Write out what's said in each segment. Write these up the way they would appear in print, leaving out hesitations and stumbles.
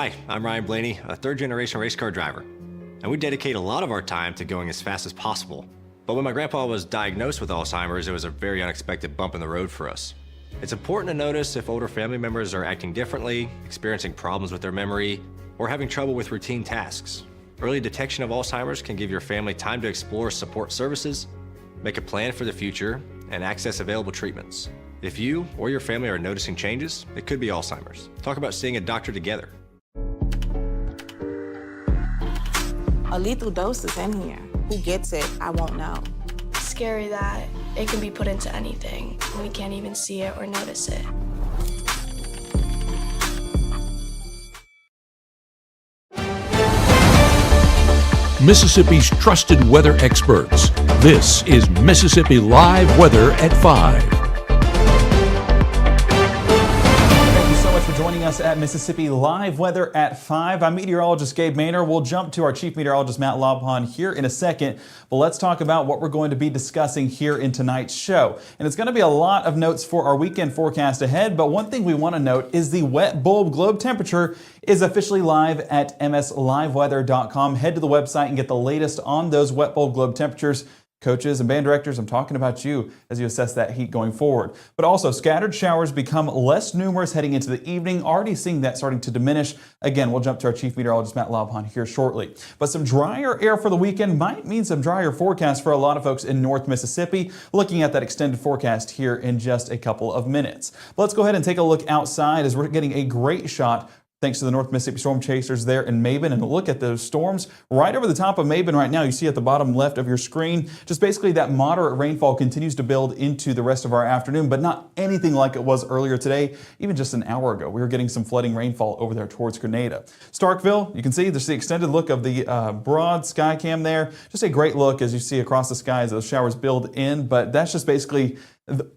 Hi, I'm Ryan Blaney, a third-generation race car driver, and we dedicate a lot of our time to going as fast as possible. But when my grandpa was diagnosed with Alzheimer's, it was a very unexpected bump in the road for us. It's important to notice if older family members are acting differently, experiencing problems with their memory, or having trouble with routine tasks. Early detection of Alzheimer's can give your family time to explore support services, make a plan for the future, and access available treatments. If you or your family are noticing changes, it could be Alzheimer's. Talk about seeing a doctor together. A lethal dose is in here. Who gets it, I won't know. It's scary that it can be put into anything, and we can't even see it or notice it. Mississippi's trusted weather experts. This is Mississippi Live Weather at 5. Joining us at Mississippi Live Weather at 5. I'm meteorologist Gabe Maynor. We'll jump to our chief meteorologist Matt Lobhon here in a second, but let's talk about what we're going to be discussing here in tonight's show. And it's going to be a lot of notes for our weekend forecast ahead, but one thing we want to note is the wet bulb globe temperature is officially live at msliveweather.com. Head to the website and get the latest on those wet bulb globe temperatures. Coaches and band directors, I'm talking about you as you assess that heat going forward. But also, scattered showers become less numerous heading into the evening. Already seeing that starting to diminish. Again, we'll jump to our chief meteorologist, Matt Lobhon, here shortly. But some drier air for the weekend might mean some drier forecasts for a lot of folks in North Mississippi. Looking at that extended forecast here in just a couple of minutes. But let's go ahead and take a look outside as we're getting a great shot thanks to the North Mississippi Storm Chasers there in Maben. And look at those storms right over the top of Maben right now. You see at the bottom left of your screen, just basically that moderate rainfall continues to build into the rest of our afternoon, but not anything like it was earlier today. Even just an hour ago, we were getting some flooding rainfall over there towards Grenada. Starkville, you can see there's the extended look of the broad sky cam there. Just a great look as you see across the sky as those showers build in, but that's just basically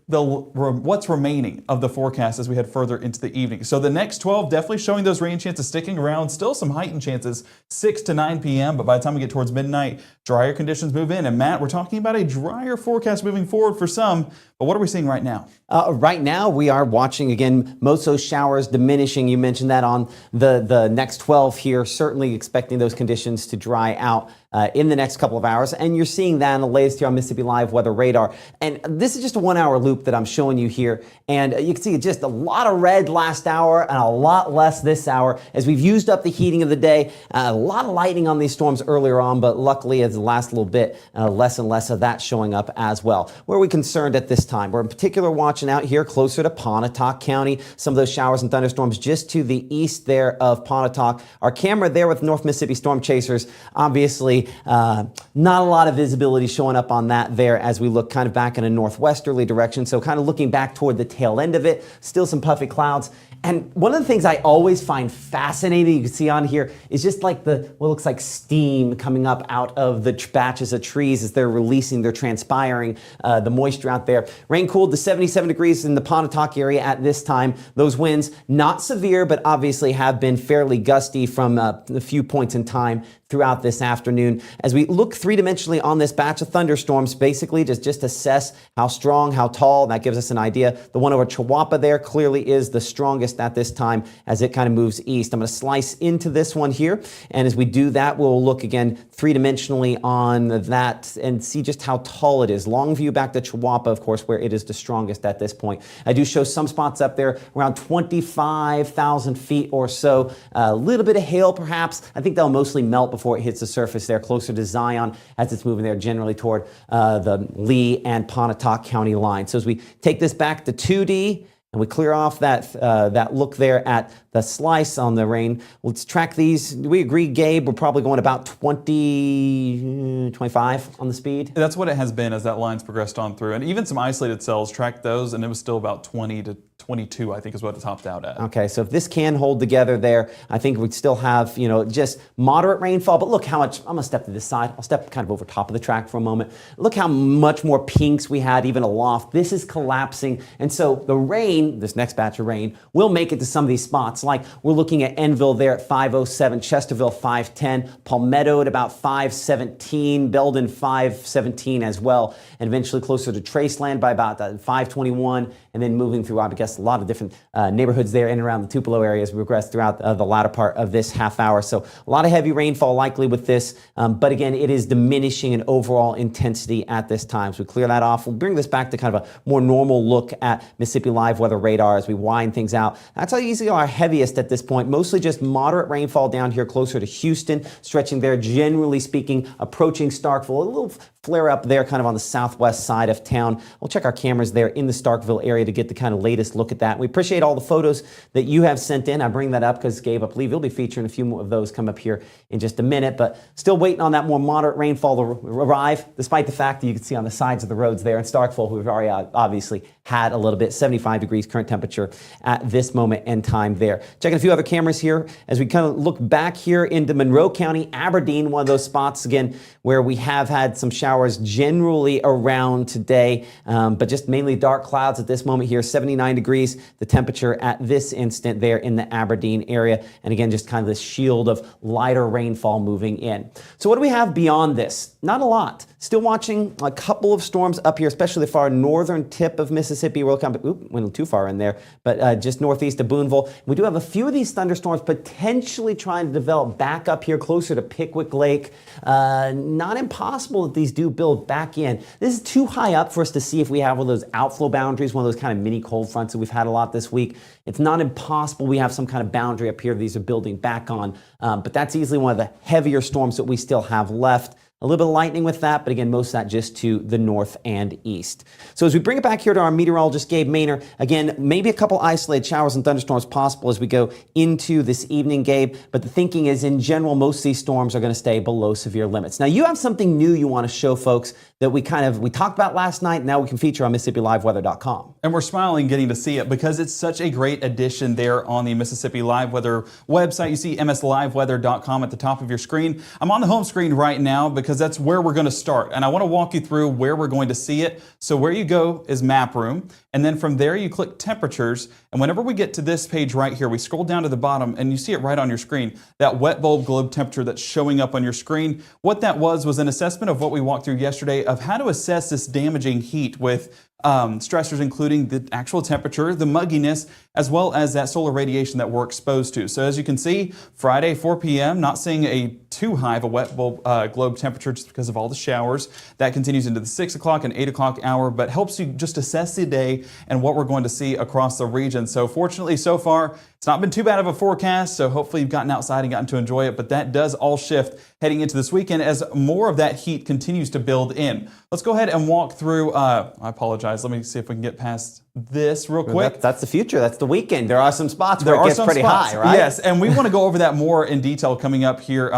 what's remaining of the forecast as we head further into the evening. So the next 12 definitely showing those rain chances sticking around. Still some heightened chances 6 to 9 p.m. But by the time we get towards midnight, drier conditions move in. And Matt, we're talking about a drier forecast moving forward for some. But what are we seeing right now? Right now, we are watching, again, most of those showers diminishing. You mentioned that on the next 12 here, certainly expecting those conditions to dry out in the next couple of hours. And you're seeing that in the latest here on Mississippi Live Weather Radar. And this is just a 1 hour loop that I'm showing you here. And you can see just a lot of red last hour and a lot less this hour as we've used up the heating of the day. A lot of lightning on these storms earlier on, but luckily as the last little bit, less and less of that showing up as well. Where are we concerned at this time? We're in particular watching out here closer to Pontotoc County. Some of those showers and thunderstorms just to the east there of Pontotoc. Our camera there with North Mississippi Storm Chasers, obviously not a lot of visibility showing up on that there as we look kind of back in a northwesterly direction. So kind of looking back toward the tail end of it, still some puffy clouds. And one of the things I always find fascinating, you can see on here, is just like what looks like steam coming up out of the batches of trees as they're releasing, they're transpiring the moisture out there. Rain cooled to 77 degrees in the Pontotoc area at this time. Those winds, not severe, but obviously have been fairly gusty from a few points in time throughout this afternoon. As we look three-dimensionally on this batch of thunderstorms, basically just assess how strong, how tall, that gives us an idea. The one over Chihuahua there clearly is the strongest at this time as it kind of moves east. I'm going to slice into this one here, and as we do that, we'll look again three-dimensionally on that and see just how tall it is. Long view back to Chihuahua, of course, where it is the strongest at this point. I do show some spots up there around 25,000 feet or so. A little bit of hail, perhaps. I think they'll mostly melt before it hits the surface there, closer to Zion as it's moving there generally toward the Lee and Pontotoc County line. So as we take this back to 2D, and we clear off that look there at the slice on the rain. Let's track these. Do we agree, Gabe? We're probably going about 20, 25 on the speed. That's what it has been as that line's progressed on through. And even some isolated cells tracked those, and it was still about 20 to 22, I think is what it topped out at. Okay, so if this can hold together there, I think we'd still have, just moderate rainfall. But look how much, I'm going to step to this side. I'll step kind of over top of the track for a moment. Look how much more pinks we had even aloft. This is collapsing. And so the rain, this next batch of rain, will make it to some of these spots. like. We're looking at Enville there at 507, Chesterville 510, Palmetto at about 517, Belden 517 as well, and eventually closer to Traceland by about 521, and then moving through, I guess, a lot of different neighborhoods there in and around the Tupelo area as we progress throughout the latter part of this half hour. So a lot of heavy rainfall likely with this, but again, it is diminishing in overall intensity at this time. So we clear that off. We'll bring this back to kind of a more normal look at Mississippi Live Weather radar as we wind things out. That's how easily our heaviest at this point. Mostly just moderate rainfall down here closer to Houston, stretching there, generally speaking, approaching Starkville. A little flare up there kind of on the southwest side of town. We'll check our cameras there in the Starkville area to get the kind of latest look at that. We appreciate all the photos that you have sent in. I bring that up because, Gabe, I believe you'll be featuring a few more of those come up here in just a minute, but still waiting on that more moderate rainfall to arrive, despite the fact that you can see on the sides of the roads there in Starkville, we've already obviously had a little bit, 75 degrees current temperature at this moment in time there. Checking a few other cameras here as we kind of look back here into Monroe County, Aberdeen, one of those spots again where we have had some showers generally around today, but just mainly dark clouds at this moment here, 79 degrees, the temperature at this instant there in the Aberdeen area. And again, just kind of this shield of lighter rainfall moving in. So what do we have beyond this? Not a lot. Still watching a couple of storms up here, especially the far northern tip of Mississippi. We'll come, went too far in there, but just northeast of Booneville. We do have a few of these thunderstorms potentially trying to develop back up here closer to Pickwick Lake. Not impossible that these do build back in. This is too high up for us to see if we have one of those outflow boundaries, one of those kind of mini cold fronts that we've had a lot this week. It's not impossible we have some kind of boundary up here these are building back on, but that's easily one of the heavier storms that we still have left. A little bit of lightning with that, but again, most of that just to the north and east. So as we bring it back here to our meteorologist, Gabe Maynor, again, maybe a couple isolated showers and thunderstorms possible as we go into this evening, Gabe. But the thinking is, in general, most of these storms are going to stay below severe limits. Now, you have something new you want to show folks that we talked about last night. Now we can feature on MississippiLiveWeather.com. And we're smiling getting to see it because it's such a great addition there on the Mississippi Live Weather website. You see MSLiveWeather.com at the top of your screen. I'm on the home screen right now because that's where we're going to start. And I want to walk you through where we're going to see it. So where you go is Map Room. And then from there you click Temperatures. And whenever we get to this page right here, we scroll down to the bottom and you see it right on your screen. That wet bulb globe temperature that's showing up on your screen. What that was an assessment of what we walked through yesterday of how to assess this damaging heat with stressors including the actual temperature, the mugginess, as well as that solar radiation that we're exposed to. So as you can see, Friday 4 p.m., not seeing a too high of a wet bulb globe temperature just because of all the showers. That continues into the 6 o'clock and 8 o'clock hour, but helps you just assess the day and what we're going to see across the region. So fortunately, so far, it's not been too bad of a forecast, so hopefully you've gotten outside and gotten to enjoy it, but that does all shift heading into this weekend as more of that heat continues to build in. Let's go ahead and walk through, I apologize, let me see if we can get past this real quick. That's the future, that's the weekend. There are some spots where it gets pretty high, right? Yes, and we want to go over that more in detail coming up here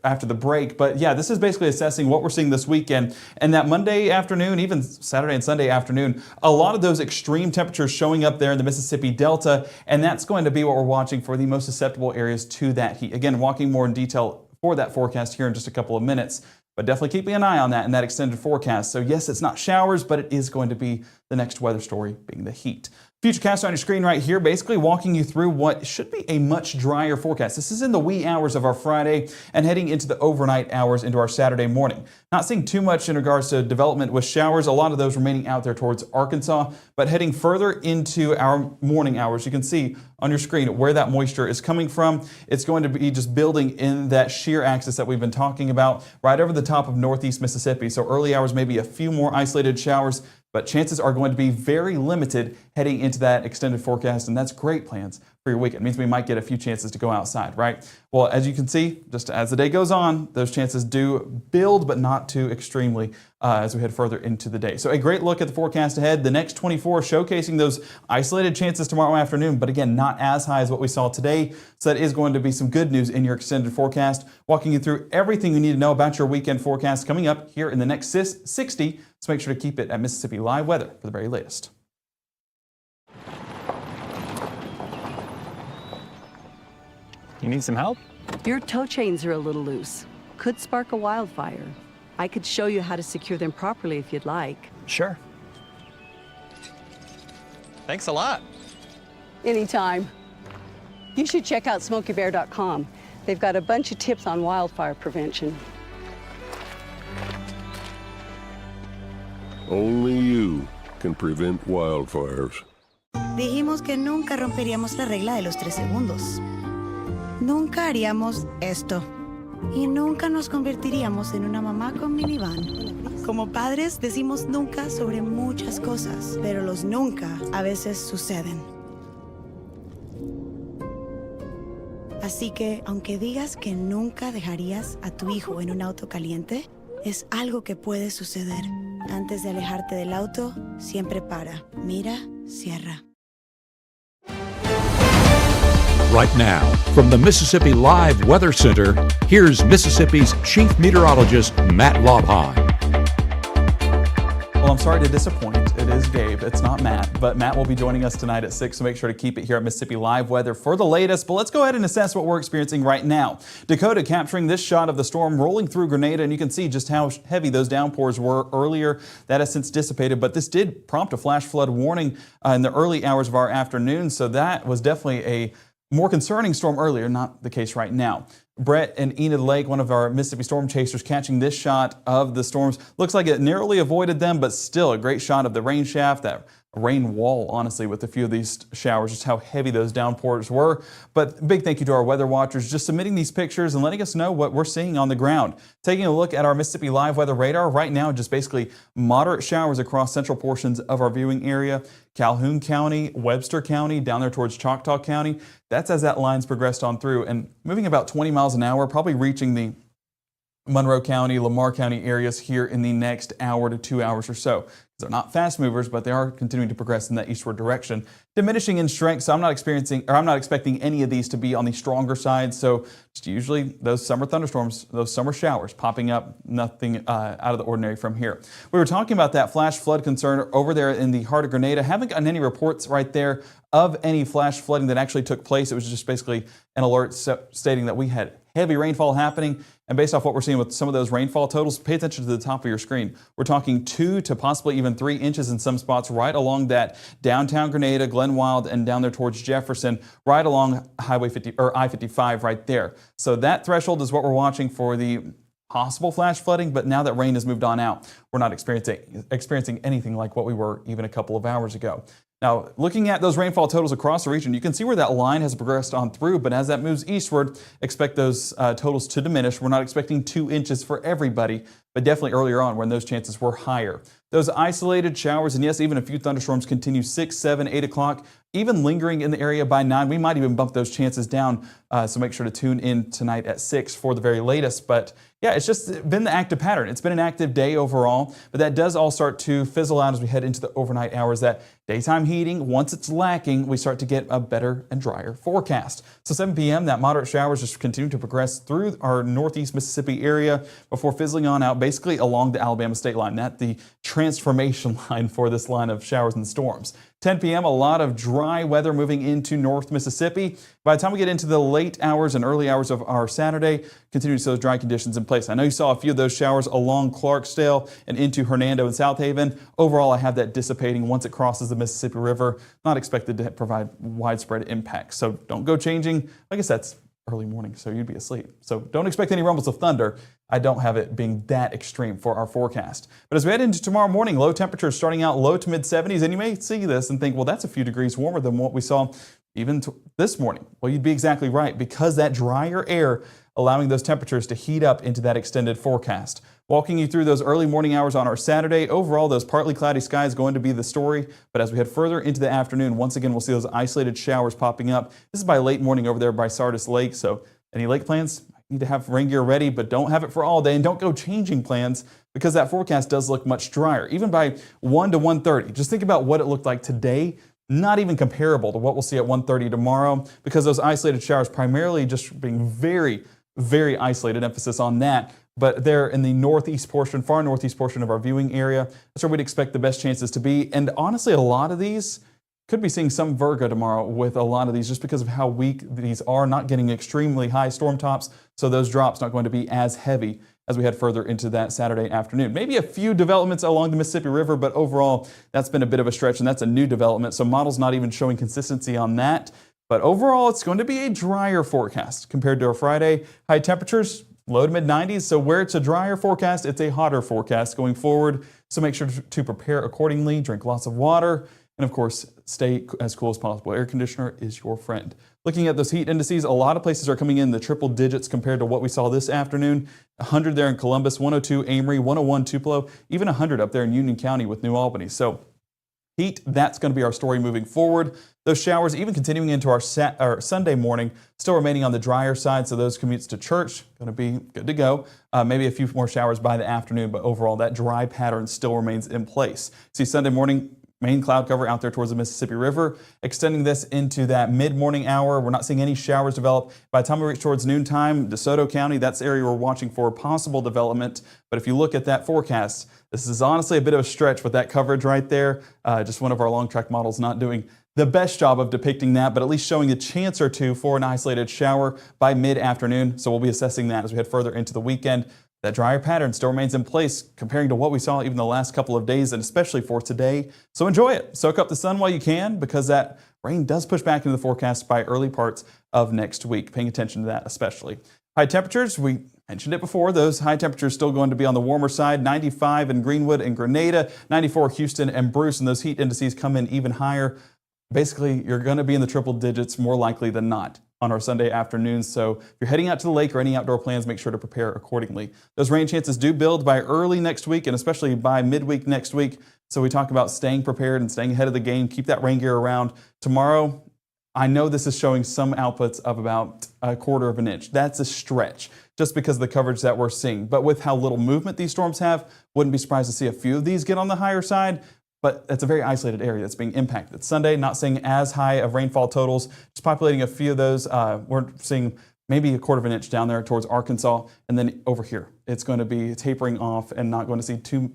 after the break. But yeah, this is basically assessing what we're seeing this weekend. And that Monday afternoon, even Saturday and Sunday afternoon, a lot of those extreme temperatures showing up there in the Mississippi Delta. And that's going to be what we're watching for the most susceptible areas to that heat. Again, walking more in detail for that forecast here in just a couple of minutes. But definitely keeping an eye on that in that extended forecast. So yes, it's not showers, but it is going to be the next weather story being the heat. Futurecast on your screen right here, basically walking you through what should be a much drier forecast. This is in the wee hours of our Friday and heading into the overnight hours into our Saturday morning. Not seeing too much in regards to development with showers, a lot of those remaining out there towards Arkansas, but heading further into our morning hours, you can see on your screen where that moisture is coming from. It's going to be just building in that shear axis that we've been talking about right over the top of northeast Mississippi. So early hours, maybe a few more isolated showers, but chances are going to be very limited heading into that extended forecast, and that's great plans for your weekend. It means we might get a few chances to go outside, right? Well, as you can see, just as the day goes on, those chances do build, but not too extremely as we head further into the day. So a great look at the forecast ahead. The next 24 showcasing those isolated chances tomorrow afternoon, but again, not as high as what we saw today. So that is going to be some good news in your extended forecast, walking you through everything you need to know about your weekend forecast coming up here in the next 60. So make sure to keep it at Mississippi Live Weather for the very latest. You need some help? Your tow chains are a little loose. Could spark a wildfire. I could show you how to secure them properly if you'd like. Sure. Thanks a lot. Anytime. You should check out SmokeyBear.com. They've got a bunch of tips on wildfire prevention. Only you can prevent wildfires. Dijimos que nunca romperíamos la regla de los 3 segundos. Nunca haríamos esto. Y nunca nos convertiríamos en una mamá con minivan. Como padres decimos nunca sobre muchas cosas, pero los nunca a veces suceden. Así que, aunque digas que nunca dejarías a tu hijo en un auto caliente, es algo que puede suceder. Antes de alejarte del auto, siempre para, mira, cierra. Right now, from the Mississippi Live Weather Center, here's Mississippi's Chief Meteorologist, Matt Lobheim. Well, I'm sorry to disappoint. It is Gabe. It's not Matt. But Matt will be joining us tonight at 6, so make sure to keep it here at Mississippi Live Weather for the latest. But let's go ahead and assess what we're experiencing right now. Dakota capturing this shot of the storm rolling through Grenada, and you can see just how heavy those downpours were earlier. That has since dissipated, but this did prompt a flash flood warning in the early hours of our afternoon, so that was definitely a more concerning storm earlier, not the case right now. Brett and Enid Lake, one of our Mississippi storm chasers, catching this shot of the storms. Looks like it narrowly avoided them, but still a great shot of the rain shaft, that rain wall, honestly, with a few of these showers, just how heavy those downpours were. But big thank you to our weather watchers just submitting these pictures and letting us know what we're seeing on the ground. Taking a look at our Mississippi Live Weather radar right now, just basically moderate showers across central portions of our viewing area. Calhoun County, Webster County, down there towards Choctaw County. That's as that line's progressed on through and moving about 20 miles an hour, probably reaching the Monroe County, Lamar County areas here in the next hour to 2 hours or so. They're not fast movers, but they are continuing to progress in that eastward direction, diminishing in strength. So I'm not expecting any of these to be on the stronger side. So just usually those summer thunderstorms, those summer showers popping up, nothing out of the ordinary from here. We were talking about that flash flood concern over there in the heart of Grenada. Haven't gotten any reports right there of any flash flooding that actually took place. It was just basically an alert stating that we had heavy rainfall happening. And based off what we're seeing with some of those rainfall totals, pay attention to the top of your screen. We're talking 2 to possibly even 3 inches in some spots right along that downtown Grenada, Glen Wild, and down there towards Jefferson, right along Highway 50 or I-55 right there. So that threshold is what we're watching for the possible flash flooding, but now that rain has moved on out, we're not experiencing anything like what we were even a couple of hours ago. Now, looking at those rainfall totals across the region, you can see where that line has progressed on through, but as that moves eastward, expect those totals to diminish. We're not expecting 2 inches for everybody, but definitely earlier on when those chances were higher. Those isolated showers, and yes, even a few thunderstorms continue 6, 7, 8 o'clock, even lingering in the area by 9. We might even bump those chances down, so make sure to tune in tonight at 6 for the very latest. But yeah, it's just been the active pattern. It's been an active day overall, but that does all start to fizzle out as we head into the overnight hours. That daytime heating, once it's lacking, we start to get a better and drier forecast. So 7 p.m., that moderate showers just continue to progress through our northeast Mississippi area before fizzling on out basically along the Alabama state line. That's the transformation line for this line of showers and storms. 10 p.m., a lot of dry weather moving into North Mississippi. By the time we get into the late hours and early hours of our Saturday, continue to see those dry conditions in place. I know you saw a few of those showers along Clarksdale and into Hernando and South Haven. Overall, I have that dissipating once it crosses the Mississippi River. Not expected to provide widespread impact. So don't go changing. I guess that's early morning, so you'd be asleep. So don't expect any rumbles of thunder. I don't have it being that extreme for our forecast. But as we head into tomorrow morning, low temperatures starting out low to mid 70s, and you may see this and think, well, that's a few degrees warmer than what we saw even this morning. Well, you'd be exactly right, because that drier air allowing those temperatures to heat up into that extended forecast. Walking you through those early morning hours on our Saturday, overall, those partly cloudy skies going to be the story. But as we head further into the afternoon, once again, we'll see those isolated showers popping up. This is by late morning over there by Sardis Lake. So any lake plans? Need to have rain gear ready, but don't have it for all day, and don't go changing plans because that forecast does look much drier, even by 1 to 1:30. Just think about what it looked like today. Not even comparable to what we'll see at 1:30 tomorrow, because those isolated showers primarily just being very, very isolated, emphasis on that. But they're in the northeast portion, far northeast portion of our viewing area. That's where we'd expect the best chances to be. And honestly, a lot of these could be seeing some Virgo tomorrow with a lot of these, just because of how weak these are, not getting extremely high storm tops. So those drops not going to be as heavy as we head further into that Saturday afternoon. Maybe a few developments along the Mississippi River, but overall, that's been a bit of a stretch, and that's a new development. So models not even showing consistency on that. But overall, it's going to be a drier forecast compared to a Friday. High temperatures, low to mid 90s. So where it's a drier forecast, it's a hotter forecast going forward. So make sure to prepare accordingly, drink lots of water, and of course, stay as cool as possible. Air conditioner is your friend. Looking at those heat indices, a lot of places are coming in the triple digits compared to what we saw this afternoon. 100 there in Columbus, 102 Amory, 101 Tupelo, even 100 up there in Union County with New Albany. So heat, that's going to be our story moving forward. Those showers, even continuing into our Sunday morning, still remaining on the drier side, so those commutes to church, going to be good to go. Maybe a few more showers by the afternoon, but overall that dry pattern still remains in place. See Sunday morning, main cloud cover out there towards the Mississippi River, extending this into that mid-morning hour. We're not seeing any showers develop. By the time we reach towards noontime, DeSoto County, that's the area we're watching for possible development. But if you look at that forecast, this is honestly a bit of a stretch with that coverage right there. Just one of our long track models not doing the best job of depicting that, but at least showing a chance or two for an isolated shower by mid-afternoon. So we'll be assessing that as we head further into the weekend. That drier pattern still remains in place comparing to what we saw even the last couple of days, and especially for today. So enjoy it. Soak up the sun while you can, because that rain does push back into the forecast by early parts of next week. Paying attention to that especially. High temperatures, we mentioned it before, those high temperatures still going to be on the warmer side. 95 in Greenwood and Grenada, 94 Houston and Bruce, and those heat indices come in even higher. Basically, you're going to be in the triple digits more likely than not on our Sunday afternoons. So if you're heading out to the lake or any outdoor plans, make sure to prepare accordingly. Those rain chances do build by early next week and especially by midweek next week. So we talk about staying prepared and staying ahead of the game. Keep that rain gear around. Tomorrow, I know this is showing some outputs of about 1/4 of an inch. That's a stretch just because of the coverage that we're seeing. But with how little movement these storms have, wouldn't be surprised to see a few of these get on the higher side. But it's a very isolated area that's being impacted. Sunday, not seeing as high of rainfall totals, just populating a few of those. We're seeing maybe 1/4 of an inch down there towards Arkansas. And then over here, it's going to be tapering off and not going to see too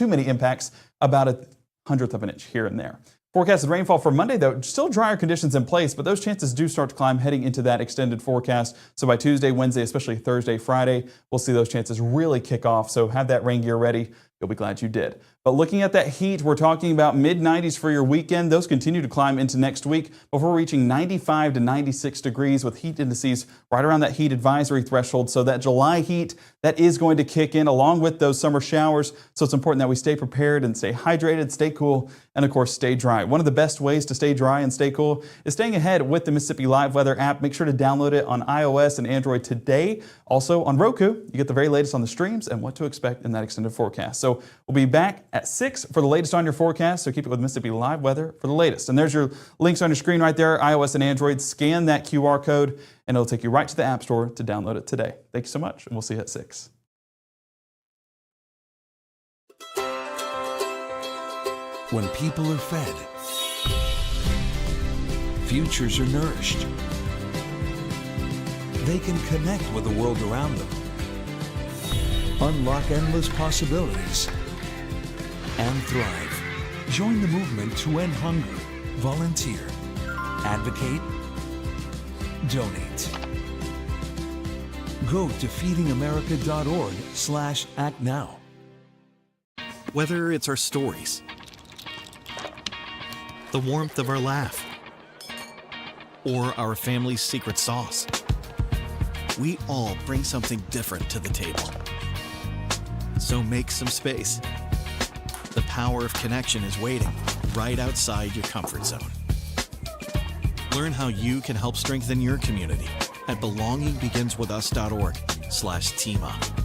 many impacts, about 1/100th of an inch here and there. Forecasted rainfall for Monday, though, still drier conditions in place, but those chances do start to climb heading into that extended forecast. So by Tuesday, Wednesday, especially Thursday, Friday, we'll see those chances really kick off. So have that rain gear ready. You'll be glad you did. But looking at that heat, we're talking about mid-90s for your weekend. Those continue to climb into next week before reaching 95 to 96 degrees with heat indices right around that heat advisory threshold. So that July heat, that is going to kick in along with those summer showers. So it's important that we stay prepared and stay hydrated, stay cool, and of course, stay dry. One of the best ways to stay dry and stay cool is staying ahead with the Mississippi Live Weather app. Make sure to download it on iOS and Android today. Also on Roku, you get the very latest on the streams and what to expect in that extended forecast. So we'll be back at 6 for the latest on your forecast, so keep it with Mississippi Live Weather for the latest. And there's your links on your screen right there, iOS and Android. Scan that QR code, and it'll take you right to the App Store to download it today. Thank you so much, and we'll see you at 6. When people are fed, futures are nourished. They can connect with the world around them, unlock endless possibilities, and thrive. Join the movement to end hunger. Volunteer. Advocate. Donate. Go to feedingamerica.org/act now. Whether it's our stories, the warmth of our laugh, or our family's secret sauce, we all bring something different to the table. So make some space. The power of connection is waiting right outside your comfort zone. Learn how you can help strengthen your community at belongingbeginswithus.org/teamup.